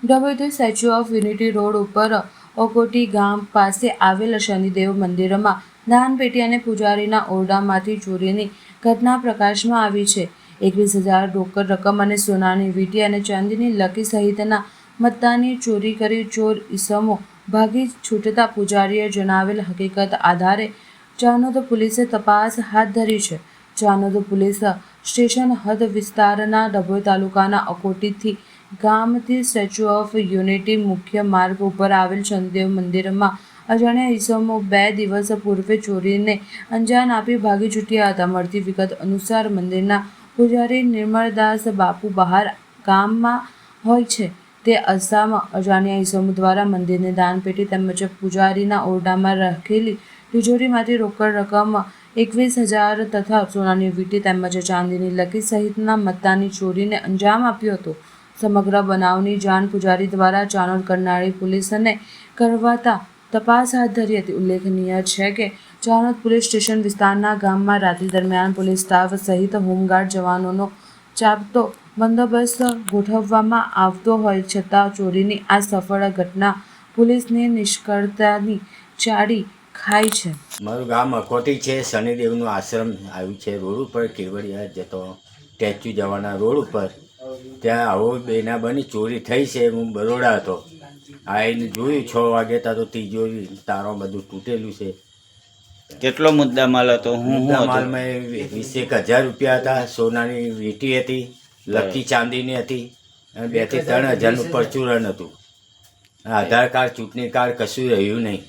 ડભોઈથી statue of unity road ઉપર ઓકોટી ગામ પાસે આવેલ શનિદેવ મંદિરમાં દાનપેટી અને પૂજારીના ઓરડામાંથી ચોરીની ઘટના પ્રકાશમાં આવી છે. 21,000 રોકડ રકમ અને સોનાની વીંટી અને ચાંદીની લકી સહિતના મત્તાની ચોરી કરી ચોર ઈસમો ભાગી છૂટતા પૂજારીએ જણાવેલ હકીકત આધારે ચાનોદ પોલીસે તપાસ હાથ ધરી છે. ચાનોદ પોલીસ સ્ટેશન હદ વિસ્તારના ડભોઈ તાલુકાના અકોટીથી ગામથી સ્ટેચ્યુ ઓફ યુનિટી મુખ્ય માર્ગ ઉપર આવેલ શનિદેવ મંદિરમાં અજાણ્યા ઈસમો 2 દિવસ પૂર્વે ચોરીને અંજામ આપી ભાગી છૂટ્યા હતા. મળતી વિગત અનુસાર મંદિરના પૂજારી નિર્મળદાસ બાપુ બહાર ગામમાં હોય છે તે અરસામાં અજાણ્યા ઈસમો દ્વારા મંદિરની દાનપેટી તેમજ પૂજારીના ઓરડામાં રાખેલી તિજોરીમાંથી રોકડ રકમ 21,000 તથા સોનાની વીંટી તેમજ ચાંદીની લકી સહિતના મત્તાની ચોરીને અંજામ આપ્યો હતો. સમગ્ર બનાવની જાણ પૂજારી દ્વારા ચાનોદ કરનાળી પોલીસને કરવાતા તપાસ હાથ ધરી હતી. ઉલ્લેખનીય છે કે ચાનોદ પોલીસ સ્ટેશન વિસ્તારના ગામમાં રાત્રિ દરમિયાન પોલીસ સ્ટાફ સહિત હોમગાર્ડ જવાનોનો ચાંપતો બંદોબસ્ત ગોઠવવામાં આવતો હોય છતાં ચોરીની આ સફળ ઘટના પોલીસની નિષ્ક્રિયતાની ચાડી ખાઈ છે. મારું ગામ અકોટી છે. શનિદેવનું આશ્રમ આવ્યું છે રોડ ઉપર, કેવડિયા જતો સ્ટેચ્યુ જવાના રોડ ઉપર. ત્યાં આવો બેના બની ચોરી થઈ છે. હું બરોડા હતો, આવીને જોયું 6 વાગે ત્યાં તો તિજોરી તારો બધું તૂટેલું છે. કેટલો મુદ્દામાલ હતો? મુદ્દામાલમાં 20,000 રૂપિયા હતા, સોનાની વીંટી હતી, લકી ચાંદીની હતી અને 2 થી 3 હજારનું પરચુરણ હતું. આધાર કાર્ડ, ચૂંટણી કાર્ડ કશું રહ્યું નહીં.